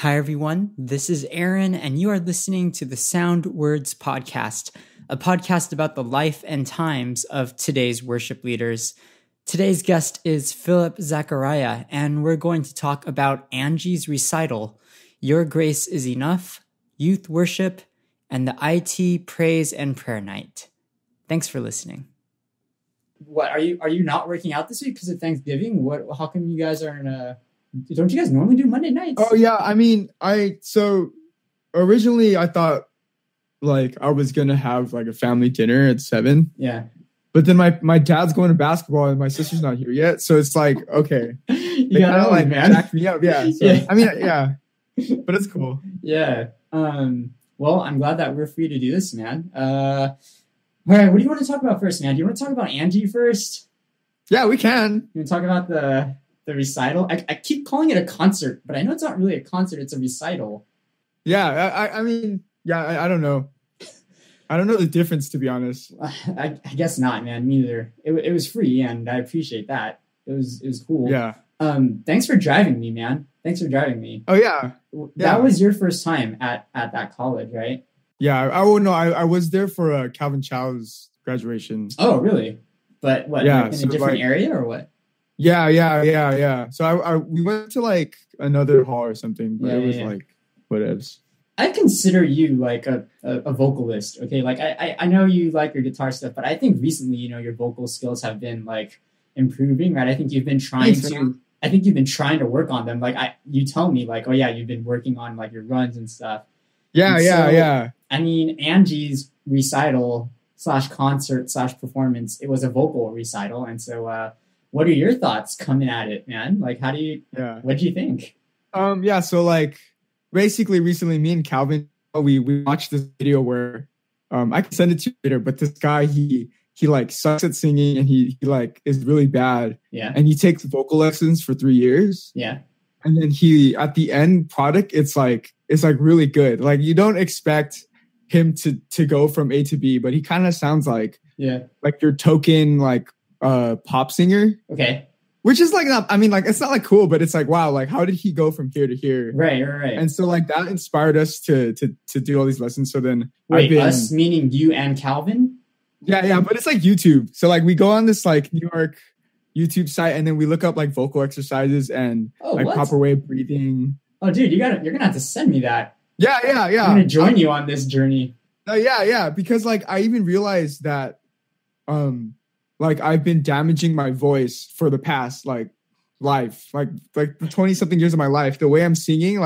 Hi, everyone. This is Aaron, and you are listening to the SoundWords podcast, a podcast about the life and times of today's worship leaders. Today's guest is Phillip Zachariah, and we're going to talk about Angie's recital, Your Grace is Enough, Youth Worship, and the IT Praise and Prayer Night. Thanks for listening. What are you not working out this week because of Thanksgiving? How come you guys aren't? Don't you guys normally do Monday nights? Oh yeah, so originally I thought like I was gonna have like a family dinner at 7. Yeah. But then my dad's going to basketball and my sister's not here yet, so it's like okay, you gotta like back me up, yeah. So, yeah. I mean, yeah, but it's cool. Yeah. Well, I'm glad that we're free to do this, man. All right, what do you want to talk about first, man? Do you want to talk about Angie first? Yeah, we can. You want to talk about the recital? I keep calling it a concert, but I know it's not really a concert, it's a recital. Yeah, I don't know. I don't know the difference, to be honest. I guess not, man. Me neither. It was free, and I appreciate that. It was cool. Yeah. Thanks for driving me, man. Thanks for driving me. Oh yeah. That was your first time at that college, right? Yeah. I was there for Calvin Chow's graduation. Oh, really? But what? Yeah, in a different area or what? Yeah. So we went to like another hall or something, but it was like whatevs. I consider you like a vocalist, okay? Like I know you like your guitar stuff, but I think recently, your vocal skills have been like improving, right? I think you've been trying to work on them. Like you tell me like, oh yeah, you've been working on like your runs and stuff. Yeah. I mean, Angie's recital / concert / performance, it was a vocal recital. And so what are your thoughts coming at it, man? Like what do you think? So like basically recently me and Calvin, we watched this video where I can send it to you later, but this guy he like sucks at singing and he like is really bad. Yeah. And he takes vocal lessons for 3 years. Yeah. And then he at the end product it's like really good. Like you don't expect him to go from A to B, but he kind of sounds like your token like pop singer. Okay. Which is like, it's not like cool, but it's like, wow, like how did he go from here to here? Right. And so like that inspired us to do all these lessons. So then us meaning you and Calvin? Yeah, but it's like YouTube. So like we go on this like New York YouTube site and then we look up like vocal exercises and proper way of breathing. Oh dude, you're gonna have to send me that. Yeah. I'm gonna join you on this journey. Yeah, because like I even realized that like I've been damaging my voice for the past like life, like the 20 something years of my life. The way I'm singing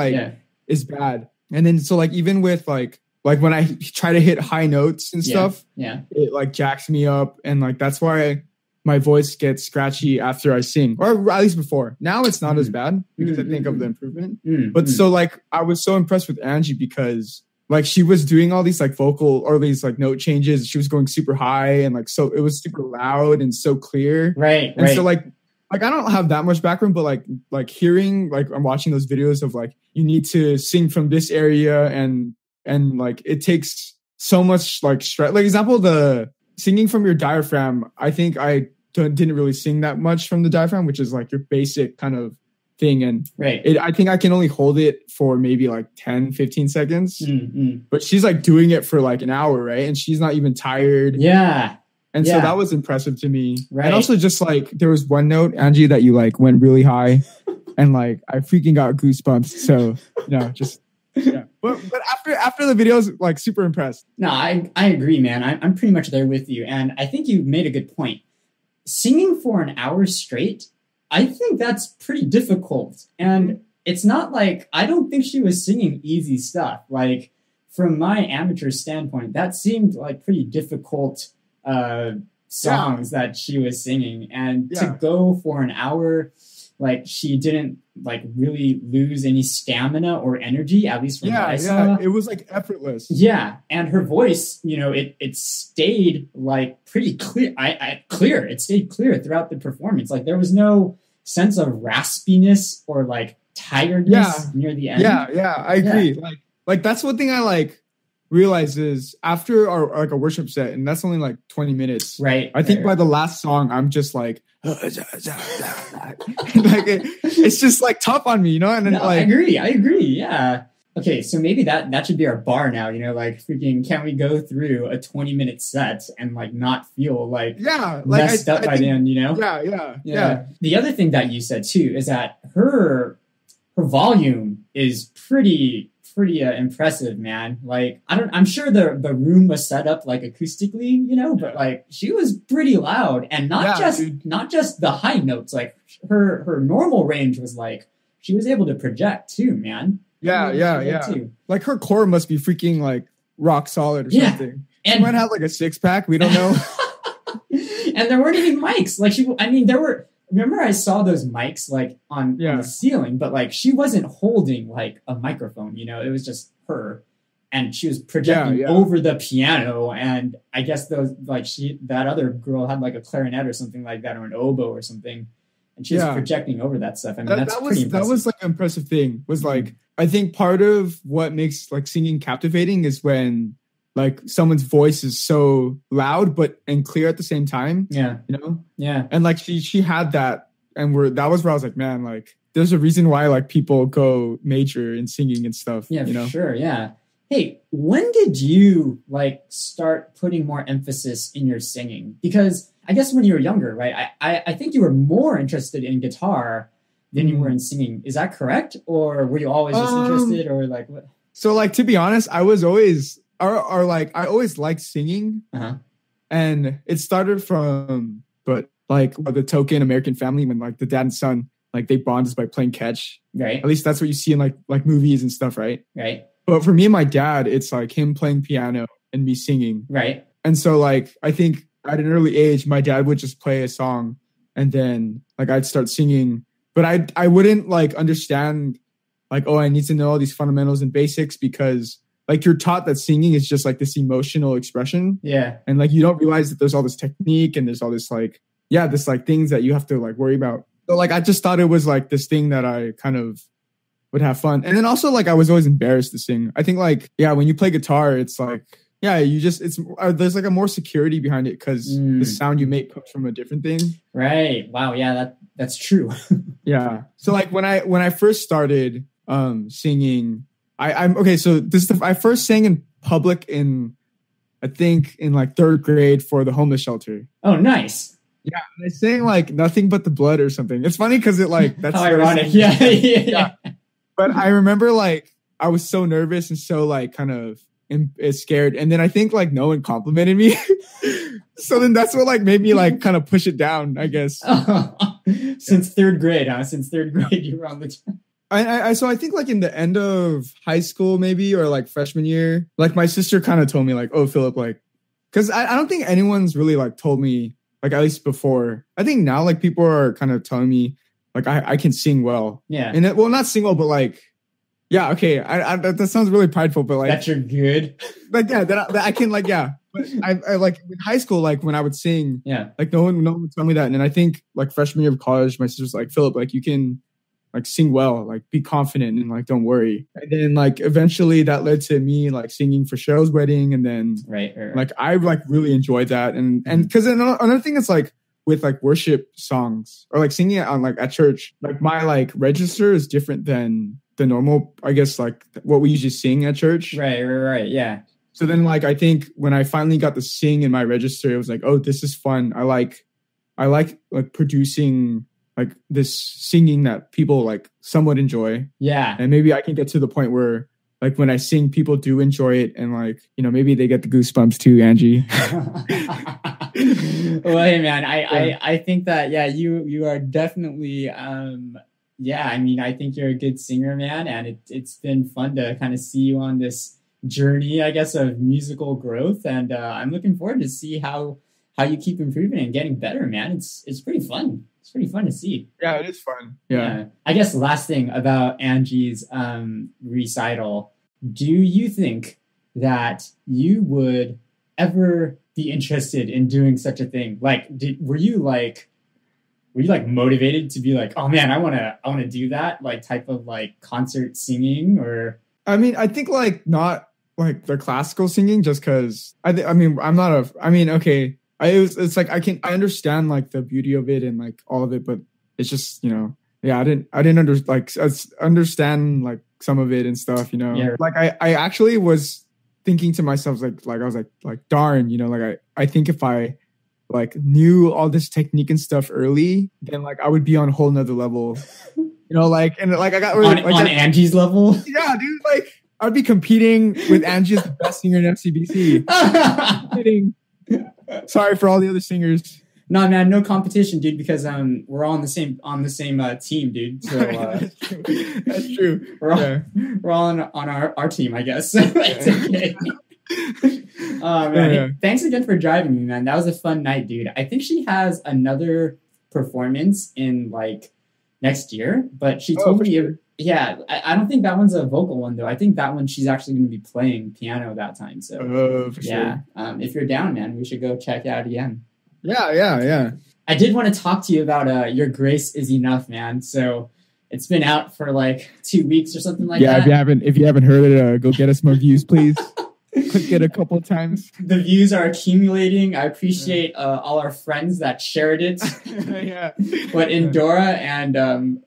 is bad. And then so like even with like when I try to hit high notes and stuff, it like jacks me up, and like that's why my voice gets scratchy after I sing, or at least before. Now it's not as bad because I think of the improvement. But so like I was so impressed with Angie because like she was doing all these like vocal or these like note changes. She was going super high and like so it was super loud and so clear. Right. So like I don't have that much background, but like hearing like I'm watching those videos of like you need to sing from this area and like it takes so much like stress. Like example, the singing from your diaphragm. I think I didn't really sing that much from the diaphragm, which is like your basic kind of thing. And I think I can only hold it for maybe like 10, 15 seconds. But she's like doing it for like an hour, right? And she's not even tired. Yeah. And so that was impressive to me. Right. And also just like there was one note, Angie, that you like went really high and like I freaking got goosebumps. So But after the video, I was like super impressed. No, I agree, man. I'm pretty much there with you. And I think you made a good point. Singing for an hour straight, I think that's pretty difficult. And it's not like, I don't think she was singing easy stuff. Like from my amateur standpoint, that seemed like pretty difficult songs that she was singing. And to go for an hour, like she didn't like really lose any stamina or energy, at least from what I saw. It was like effortless. Yeah, and her voice, it stayed like pretty clear. Clear. It stayed clear throughout the performance. Like there was no sense of raspiness or like tiredness near the end. Yeah, I agree. Like that's one thing I like realize is after our like a worship set, and that's only like 20 minutes. Right. I think by the last song, I'm just like, like it's just like tough on me, you know? And then No, like, I agree. Yeah. Okay, so maybe that should be our bar now, you know, like freaking can we go through a 20-minute set and like not feel like messed up by the end, you know? Yeah. The other thing that you said too is that her volume is pretty impressive, man. Like I'm sure the room was set up like acoustically, you know, but like she was pretty loud, and not just the high notes, like her normal range was like she was able to project too, man. Yeah. Like her core must be freaking like rock solid or something. And she might have like a 6-pack. We don't know. And there weren't even mics. Like there were. Remember, I saw those mics like on the ceiling, but like she wasn't holding like a microphone. You know, it was just her, and she was projecting over the piano. And I guess those like that other girl had like a clarinet or something like that, or an oboe or something. And she was projecting over that stuff. I mean, that's pretty impressive. That was like an impressive thing. Was like, I think part of what makes like singing captivating is when like someone's voice is so loud and clear at the same time. Yeah. You know? Yeah. And like she had that, and that was where I was like, man, like there's a reason why like people go major in singing and stuff. Yeah, you know? For sure. Yeah. Hey, when did you like start putting more emphasis in your singing? Because I guess when you were younger, right? I think you were more interested in guitar than you were in singing. Is that correct? Or were you always just interested, or like what? So like, to be honest, I was always, or like, I always liked singing. And it started from, but like the token American family, when like the dad and son, like they bond just by playing catch. Right. At least that's what you see in like movies and stuff. Right. Right. But for me and my dad, it's like him playing piano and me singing. Right. And so like, I think at an early age, my dad would just play a song and then like I'd start singing, but I wouldn't like understand like, oh, I need to know all these fundamentals and basics, because like you're taught that singing is just like this emotional expression. Yeah. And like, you don't realize that there's all this technique and there's all this like, this like things that you have to like worry about. So like, I just thought it was like this thing that I kind of would have fun. And then also like, I was always embarrassed to sing. I think like, when you play guitar, it's like, there's like a more security behind it, because the sound you make comes from a different thing. Right. Wow. Yeah, that's true. Yeah. So like when I first started singing, I'm okay. So I first sang in public I think in like 3rd grade for the homeless shelter. Oh, nice. Yeah. And I sang like Nothing But the Blood or something. It's funny because it like, that's how ironic. Yeah. But I remember like, I was so nervous and so like kind of scared. And then I think like no one complimented me. So then that's what like made me like kind of push it down, I guess. Since 3rd grade, huh? Since 3rd grade, you were on the... So I think like in the end of high school maybe, or like freshman year, like my sister kind of told me like, oh, Phillip, like, because I don't think anyone's really like told me, like at least before. I think now like people are kind of telling me like I can sing well. Yeah. And not sing well, but like, yeah, okay. That sounds really prideful, but like that you're good. Like that I can like But I like in high school, like when I would sing, like no one would tell me that. And then I think like freshman year of college, my sister's like, Phillip, like you can like sing well, like be confident and like don't worry. And then like eventually that led to me like singing for Cheryl's wedding, and then right. Like I like really enjoyed that, and because another thing is like with like worship songs or like singing on like at church, like my like register is different than the normal, I guess, like what we usually sing at church. Right. Yeah. So then like I think when I finally got to sing in my register, it was like, oh, this is fun. I like producing like this singing that people like somewhat enjoy. Yeah. And maybe I can get to the point where like when I sing, people do enjoy it, and like, you know, maybe they get the goosebumps too, Angie. Well, hey man, I think that you are definitely I mean, I think you're a good singer, man, and it's been fun to kind of see you on this journey, I guess, of musical growth, and I'm looking forward to see how you keep improving and getting better, man. It's pretty fun. It's pretty fun to see. Yeah, it is fun. Yeah. I guess the last thing about Angie's recital, do you think that you would ever be interested in doing such a thing? Like, were you motivated to be like, oh man, I want to do that, like type of like concert singing? Or I mean, I think like not like the classical singing just because I mean I'm not a I mean okay it's like I understand like the beauty of it and like all of it, but it's just yeah I didn't understand like some of it and stuff Yeah. like I actually was thinking to myself like I was like darn like I think if I like knew all this technique and stuff early, then like I would be on a whole nother level, like and like I got really, on Angie's level. Yeah, dude, like I'd be competing with Angie as the best singer in FCBC. Kidding. Sorry for all the other singers. No, man, no competition, dude, because we're all on the same team, dude. So that's true. We're all on our team, I guess. It's okay. Man. Yeah. Hey, thanks again for driving me, man. That was a fun night, dude. I think she has another performance in like next year, but she told me, sure. Yeah, I don't think that one's a vocal one though. I think that one she's actually going to be playing piano that time. So yeah, sure. If you're down, man, we should go check it out again. Yeah. I did want to talk to you about Your Grace Is Enough, man. So it's been out for like 2 weeks or something like that. Yeah, if you haven't heard it, go get us more views, please. Click it a couple of times. The views are accumulating. I appreciate all our friends that shared it. Yeah. But Indora and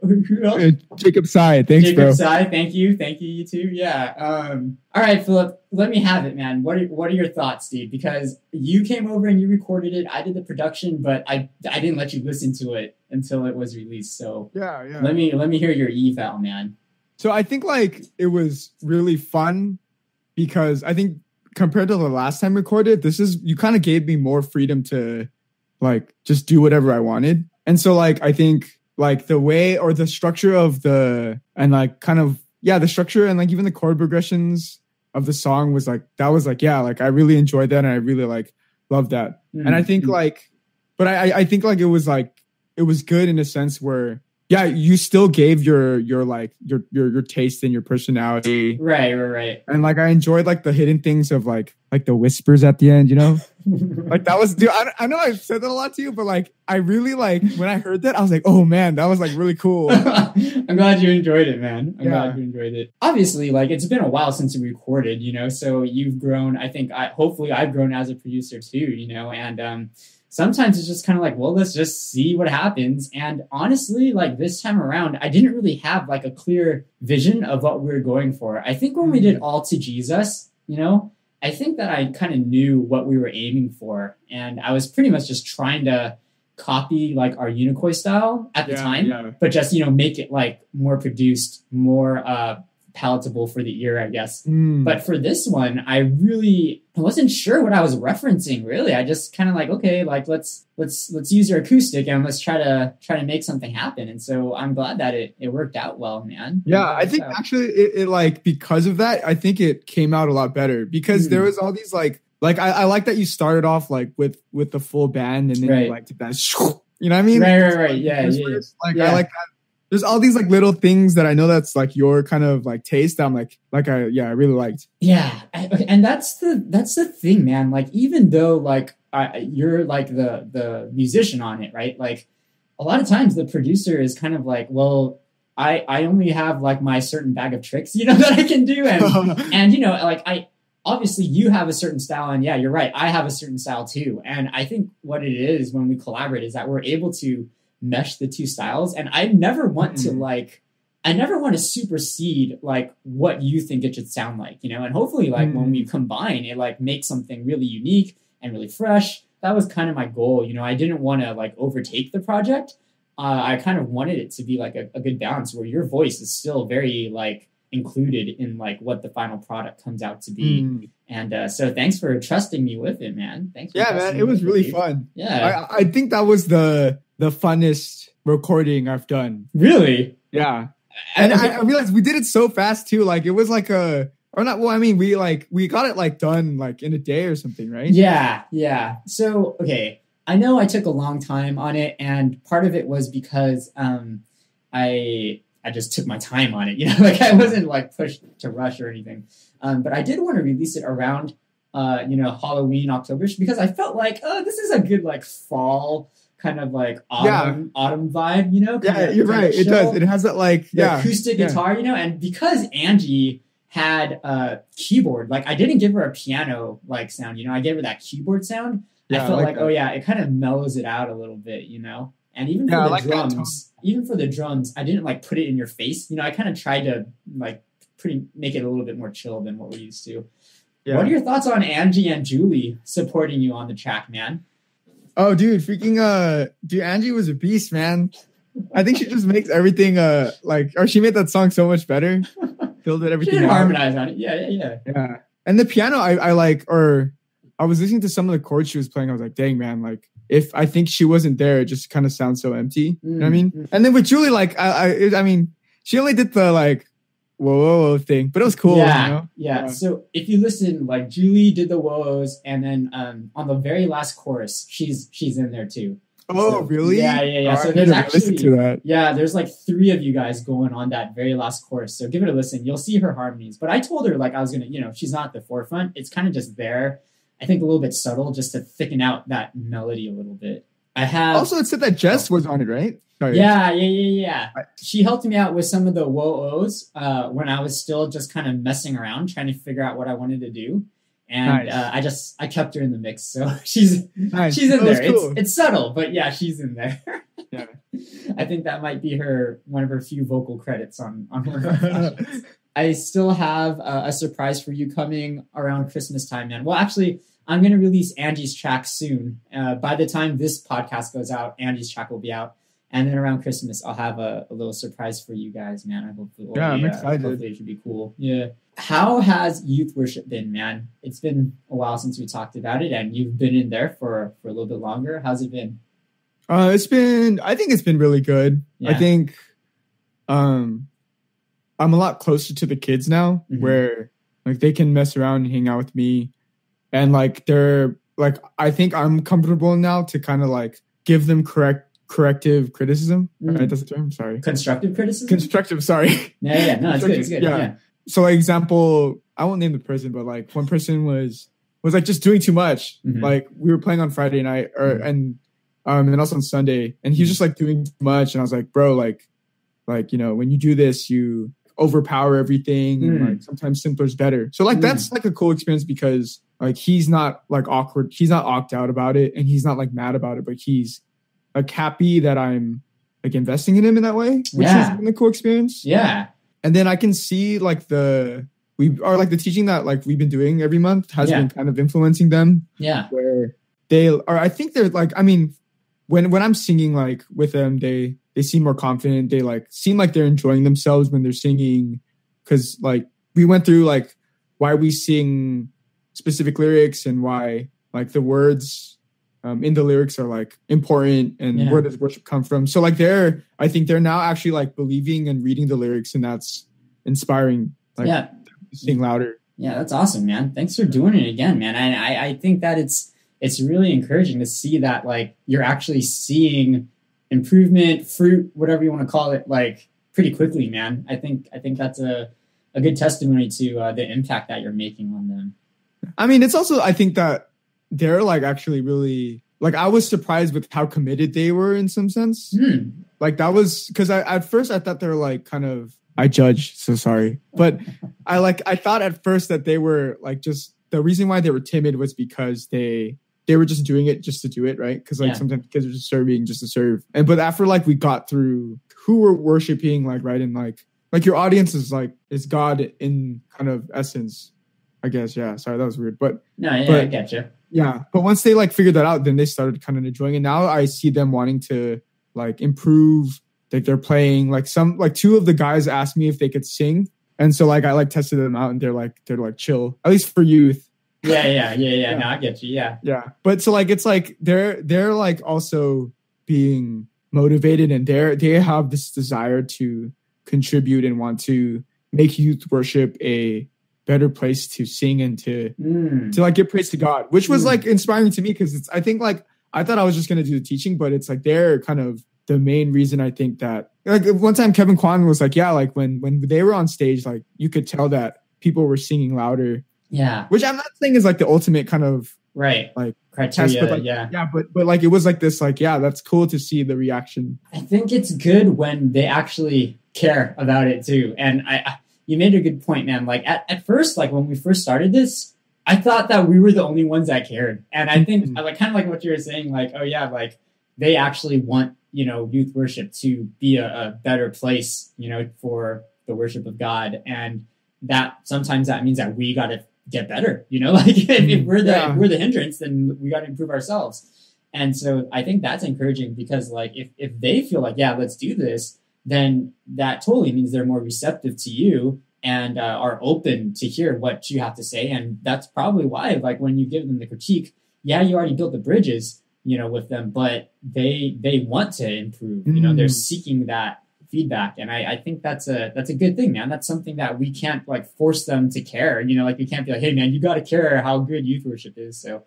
who else? Jacob Sai, thanks, Jacob bro. Sai, thank you, you too. Yeah. All right, Phillip, let me have it, man. What are your thoughts, dude? Because you came over and you recorded it. I did the production, but I didn't let you listen to it until it was released. So yeah. Let me hear your eval, man. So I think like it was really fun. Because I think compared to the last time recorded, you kind of gave me more freedom to like just do whatever I wanted. And so like I think like the way or the structure of the structure and like even the chord progressions of the song was like I really enjoyed that and I really like loved that. Mm-hmm. And I think like but I think like it was good in a sense where you still gave your taste and your personality. Right. And like I enjoyed like the hidden things of like the whispers at the end, like that was, dude, I know I've said that a lot to you, but like I really like when I heard that I was like, oh man, that was like really cool. I'm glad you enjoyed it, man. I'm glad you enjoyed it. Obviously, like it's been a while since we recorded, so you've grown. I think hopefully I've grown as a producer too, and sometimes it's just kind of like, well, let's just see what happens. And honestly, like this time around, I didn't really have like a clear vision of what we were going for. I think when we did All to Jesus, I think that I kind of knew what we were aiming for. And I was pretty much just trying to copy like our Unicoi style at the time, but just, make it like more produced, more palatable for the ear, I guess. But for this one, I wasn't sure what I was referencing, really. I just kind of like, okay, like let's use your acoustic and let's try to make something happen. And so I'm glad that it worked out well, man. Yeah, I think actually it like because of that, I think it came out a lot better because there was all these like I like that you started off like with the full band and then you like did that, you know what I mean? Right. Yeah. I like that. There's all these like little things that I know that's like your kind of like taste that I'm like I really liked. Yeah, and that's the thing, man. Like even though like you're like the musician on it, right? Like a lot of times the producer is kind of like, well, I only have like my certain bag of tricks, that I can do, and like I obviously you have a certain style, and yeah, you're right, I have a certain style too. And I think what it is when we collaborate is that we're able to mesh the two styles, and I never want to supersede like what you think it should sound like, and hopefully like when we combine it like makes something really unique and really fresh. That was kind of my goal. I didn't want to like overtake the project. I kind of wanted it to be like a good balance where your voice is still very like included in like what the final product comes out to be. And so thanks for trusting me with it, man. Thanks for man, it was really fun. Yeah, I think that was the funnest recording I've done. Really? Yeah. And I realized we did it so fast too. Like it was like we got it like done like in a day or something, right? Yeah. So, okay. I know I took a long time on it, and part of it was because I just took my time on it, like I wasn't like pushed to rush or anything. But I did want to release it around Halloween, October, because I felt like, this is a good like fall kind of like autumn vibe, Yeah, you're right. It does. It has that like acoustic guitar, and because Angie had a keyboard. Like I didn't give her a piano like sound, I gave her that keyboard sound. Yeah, I felt like, that. oh yeah, it kind of mellows it out a little bit, And even Yeah, for the drums, I didn't like put it in your face. I kind of tried to like make it a little bit more chill than what we're used to. Yeah. What are your thoughts on Angie and Julie supporting you on the track, man? Oh, dude, Angie was a beast, man. I think she just makes everything she made that song so much better. Filled it everything. She didn't harmonize on it. Yeah. And the piano, I was listening to some of the chords she was playing. I was like, dang, man, like if I think she wasn't there, it just kind of sounds so empty. You know what I mean? And then with Julie, like I mean, she only did the like whoa thing, but it was cool. Yeah. So if you listen, like Julie did the whoas, and then on the very last chorus, she's in there too. Oh, really? Yeah. So there's actually there's like 3 of you guys going on that very last chorus. So give it a listen. You'll see her harmonies. But I told her like I was gonna, she's not at the forefront. It's kind of just there. I think a little bit subtle, just to thicken out that melody a little bit. I have also it said that Jess was on it, right? Sorry. Yeah. She helped me out with some of the whoa-ohs when I was still just kind of messing around, trying to figure out what I wanted to do. And nice. I kept her in the mix, so she's in there. Cool. It's subtle, but yeah, she's in there. Yeah, I think that might be one of her few vocal credits on her. I still have a surprise for you coming around Christmas time, man. Well, actually, I'm going to release Angie's track soon. By the time this podcast goes out, Angie's track will be out. And then around Christmas, I'll have a little surprise for you guys, man. I hope I'm excited. Hopefully it should be cool. Yeah. How has youth worship been, man? It's been a while since we talked about it, and you've been in there for a little bit longer. How's it been? I think it's been really good. Yeah. I think I'm a lot closer to the kids now, where like they can mess around and hang out with me. And like they're like, I think I'm comfortable now to kind of like give them corrective criticism. Right? That's the term. Sorry. Constructive criticism? Constructive, sorry. Yeah. No, it's good. It's good. Yeah. So like example, I won't name the person, but like one person was like just doing too much. Like we were playing on Friday night and also on Sunday, and he was just like doing too much. And I was like, bro, like, when you do this, you overpower everything. And like sometimes simpler is better. So like, that's like a cool experience because like, he's not like awkward. He's not awked out about it. And he's not like mad about it, but he's like happy that I'm like investing in him in that way, which has been a cool experience. Yeah. And then I can see like the teaching that like we've been doing every month has been kind of influencing them. Yeah. Where I think they're like, I mean, when I'm singing like with them, they seem more confident. They like seem like they're enjoying themselves when they're singing. Cause like we went through like why we sing specific lyrics and why like the words in the lyrics are like important and where does worship come from. So like I think they're now actually like believing and reading the lyrics, and that's inspiring. Like sing louder. Yeah, that's awesome, man. Thanks for doing it again, man. I think that it's really encouraging to see that like you're actually seeing improvement, fruit, whatever you want to call it, like pretty quickly, man. I think that's a good testimony to the impact that you're making on them. I mean, it's also, I think that they're like actually really, like I was surprised with how committed they were in some sense. Like that was, because at first I thought they were like kind of, I judge, so sorry. But I thought at first that they were like just, the reason why they were timid was because they were just doing it just to do it, right? Because like sometimes kids are just serving just to serve. But after like we got through who we're worshiping, like, right, and like your audience is God in kind of essence, I guess. Yeah, sorry, that was weird. But I get you. Yeah, but once they like figured that out, then they started kind of enjoying it. Now I see them wanting to like improve. Like they're playing like two of the guys asked me if they could sing, and so like I like tested them out, and they're like chill, at least for youth. Yeah. No, I get you. Yeah. But so like it's like they're like also being motivated, and they have this desire to contribute and want to make youth worship a better place to sing and to like give praise to God, which was like inspiring to me because I think like I thought I was just gonna do the teaching, but it's like they're kind of the main reason. I think that like one time Kevin Kwan was like, like when they were on stage, like you could tell that people were singing louder. Yeah. Which I'm not saying is like the ultimate kind of like criteria. Test, but like, but like it was like this, like, that's cool to see the reaction. I think it's good when they actually care about it too. And you made a good point, man. Like at first, like when we first started this, I thought that we were the only ones that cared. And I think like kind of like what you were saying, like, oh yeah, like they actually want, youth worship to be a better place, for the worship of God. And that sometimes that means that we got to get better, like if we're the hindrance, then we got to improve ourselves. And so I think that's encouraging because like if they feel like, yeah, let's do this, then that totally means they're more receptive to you and are open to hear what you have to say. And that's probably why, like when you give them the critique, yeah, you already built the bridges, with them, but they want to improve, they're seeking that feedback. And I think that's a good thing, man. That's something that we can't like force them to care, like we can't be like, hey man, you got to care how good youth worship is. So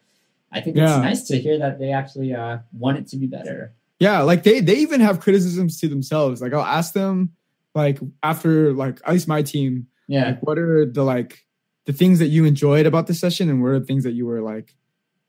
I think it's nice to hear that they actually want it to be better. Yeah, like they even have criticisms to themselves. Like I'll ask them, like after like at least my team, like, what are the things that you enjoyed about the session, and what are the things that you were like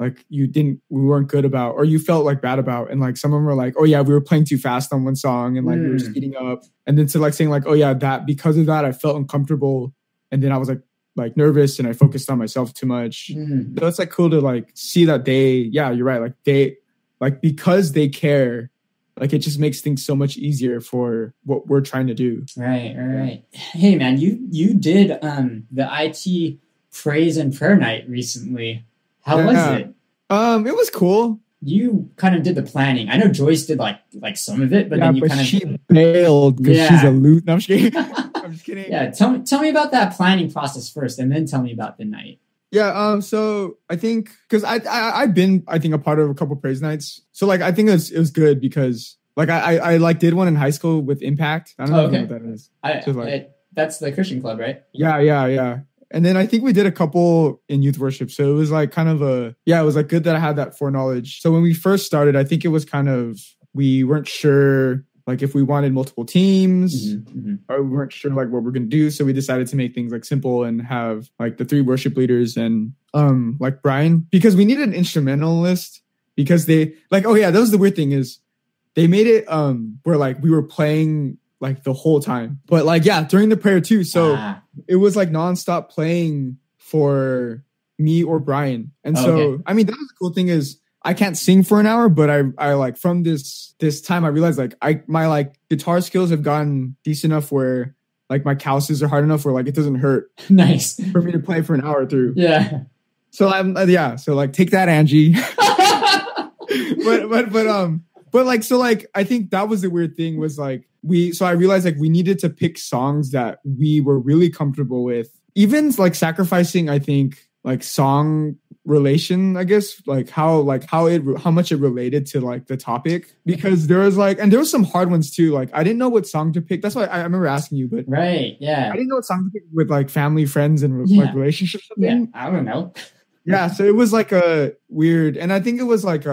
we weren't good about, or you felt like bad about. And like some of them were like, oh yeah, we were playing too fast on one song, and like we were speeding up, and then to like saying like, oh yeah, that because of that I felt uncomfortable, and then I was like nervous and I focused on myself too much. So it's like cool to like see that you're right, like they like because they care, like it just makes things so much easier for what we're trying to do. Right. Hey man, you did the IT praise and prayer night recently. How was it? It was cool. You kind of did the planning. I know Joyce did like some of it, but then she bailed because she's a loot. No, I'm just kidding. I'm just kidding. Yeah, tell me about that planning process first, and then tell me about the night. Yeah. So I think because I've been a part of a couple praise nights. So like I think it was good because like I like did one in high school with Impact. I don't know what that is. That's the Christian club, right? Yeah. And then I think we did a couple in youth worship. So it was like kind of it was like good that I had that foreknowledge. So when we first started, I think it was kind of, we weren't sure like if we wanted multiple teams or we weren't sure like what we're going to do. So we decided to make things like simple and have like the 3 worship leaders and like Brian, because we needed an instrumentalist because they like, oh yeah, that was the weird thing is they made it where like we were playing like the whole time, but like, yeah, during the prayer too. So it was like nonstop playing for me or Brian. And I mean, that was the cool thing is I can't sing for an hour, but I like from this time, I realized like my like guitar skills have gotten decent enough where like my calluses are hard enough where like it doesn't hurt. Nice for me to play for an hour through. Yeah. So so like take that, Angie. But like, so like, I think that was the weird thing was like, I realized like we needed to pick songs that we were really comfortable with, even like sacrificing, I think like song relation, I guess, like how much it related to like the topic, because there was like, and there was some hard ones too. Like I didn't know what song to pick. That's why I remember asking you, but right. Yeah. I didn't know what song to pick with like family, friends and like relationships. Yeah. I don't know. Yeah. So it was like a weird, and I think it was like,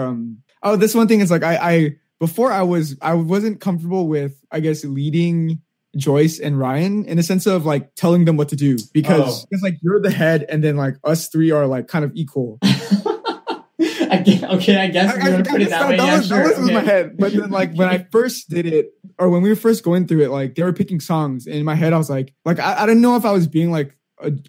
this one thing is like before I wasn't comfortable with, I guess, leading Joyce and Ryan in a sense of like telling them what to do because it's like you're the head and then like us 3 are like kind of equal. I guess you're gonna put it that way. That was in my head. But then like when I first did it or when we were first going through it, like they were picking songs and in my head I was like I didn't know if I was being like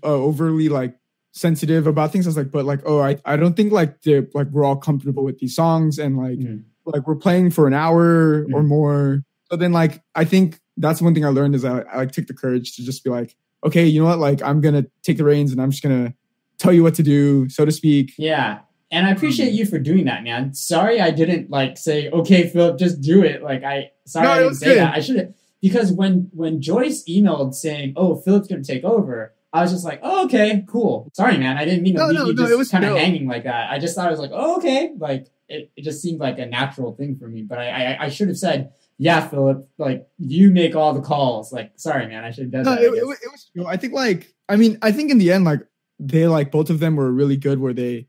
overly like sensitive about things. I was like, but like, I don't think like they're like we're all comfortable with these songs and like like we're playing for an hour or more. So then like I think that's one thing I learned is I like took the courage to just be like, okay, you know what, like I'm gonna take the reins and I'm just gonna tell you what to do, so to speak. Yeah. And I appreciate you for doing that, man. Sorry I didn't like say, okay, Phillip, just do it. Like I didn't say that. I should have, because when Joyce emailed saying, oh, Phillip's gonna take over, I was just like, oh, okay, cool. Sorry, man. I didn't mean to leave you just it was kind of hanging like that. I just thought I was like, oh, okay. Like it just seemed like a natural thing for me. But I should have said, yeah, Phillip, like you make all the calls. Like, sorry, man. I should have done that. It was cool. I think like, I think in the end, like they like both of them were really good where they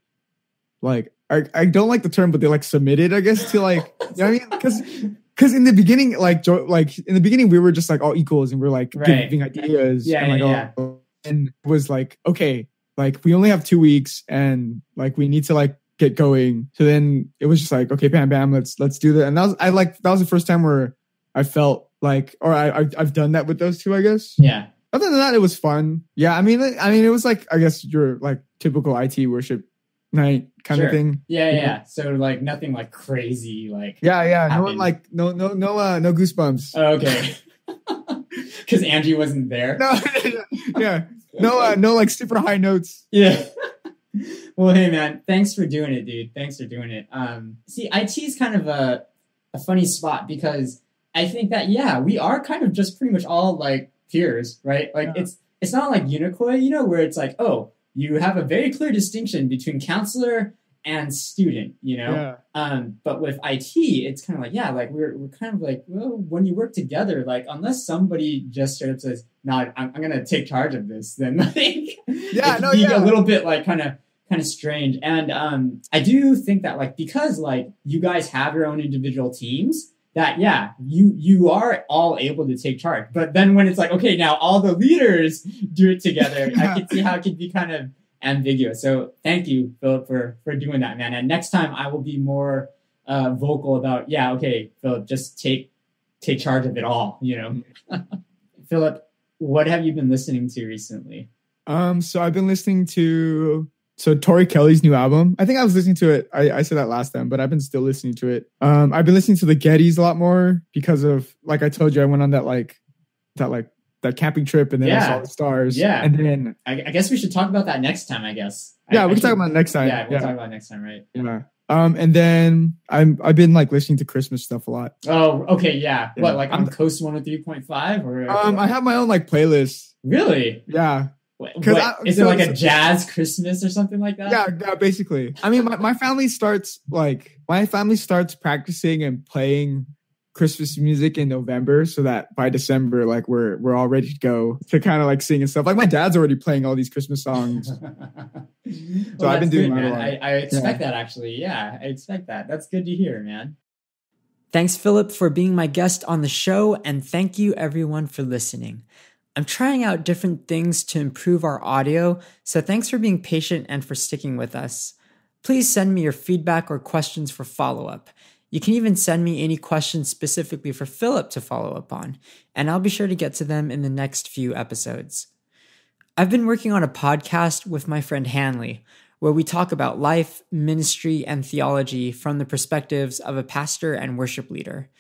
like, I don't like the term, but they like submitted, I guess, to like, you know what I mean? Because in the beginning, we were just like all equals and we're like giving ideas. And it was like, okay, like we only have 2 weeks and like we need to like get going. So then it was just like, okay, bam, let's do that. And that was the first time where I felt like, or I've done that with those two, I guess. Yeah. Other than that, it was fun. Yeah, I mean, it was like, I guess your like typical IT worship night kind of thing. Yeah. So like nothing like crazy, like Yeah. No one happened. like no goosebumps. Oh, okay. Because Angie wasn't there. No, yeah, no like super high notes. Yeah. Well, hey man, thanks for doing it, dude. Thanks for doing it. See, IT is kind of a funny spot because I think that we are kind of just pretty much all like peers, right? Like it's not like Unicoi, where it's like, oh, you have a very clear distinction between counselor and student, but with IT, it's kind of like, like we're kind of like, well, when you work together, like unless somebody just straight up says, no, I'm gonna take charge of this, then like it can be a little bit like kind of strange. And I do think that like because like you guys have your own individual teams, that you are all able to take charge. But then when it's like, okay, now all the leaders do it together, I can see how it could be kind of ambiguous. So thank you, Philip, for doing that, man. And next time I will be more vocal about, okay, Philip, just take charge of it all, Philip, what have you been listening to recently? So I've been listening to Tori Kelly's new album. I think I was listening to it. I said that last time, but I've been still listening to it. I've been listening to the Gettys a lot more because of, like I told you, I went on that camping trip and then I saw the stars. Yeah. And then I guess we should talk about that next time, I guess. Yeah, we can talk about it next time. Yeah, we'll talk about it next time, right? Yeah. And then I've been like listening to Christmas stuff a lot. Oh, okay, yeah. What, like on Coast 103.5 or I have my own like playlist. Really? Yeah. Is it like a jazz Christmas or something like that? Yeah, basically. I mean, my family starts practicing and playing Christmas music in November, so that by December, like we're all ready to go to kind of like sing and stuff. Like my dad's already playing all these Christmas songs. So I've been doing that a lot. I expect that actually. Yeah, I expect that. That's good to hear, man. Thanks, Phillip, for being my guest on the show, and thank you everyone for listening. I'm trying out different things to improve our audio, so thanks for being patient and for sticking with us. Please send me your feedback or questions for follow-up. You can even send me any questions specifically for Phillip to follow up on, and I'll be sure to get to them in the next few episodes. I've been working on a podcast with my friend Hanley, where we talk about life, ministry, and theology from the perspectives of a pastor and worship leader.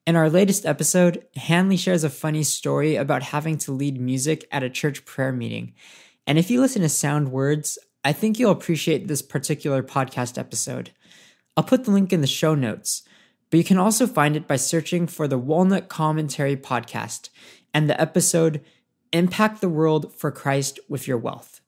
In our latest episode, Hanley shares a funny story about having to lead music at a church prayer meeting. And if you listen to SoundWords, I think you'll appreciate this particular podcast episode. I'll put the link in the show notes, but you can also find it by searching for the Walnut Commentary podcast and the episode Impact the World for Christ with Your Wealth.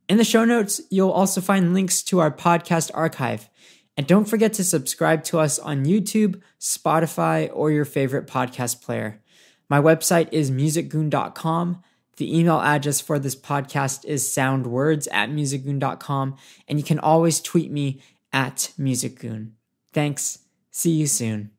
In the show notes, you'll also find links to our podcast archive. And don't forget to subscribe to us on YouTube, Spotify, or your favorite podcast player. My website is musicgoon.com. The email address for this podcast is soundwords@musicgoon.com. And you can always tweet me at musicgoon. Thanks. See you soon.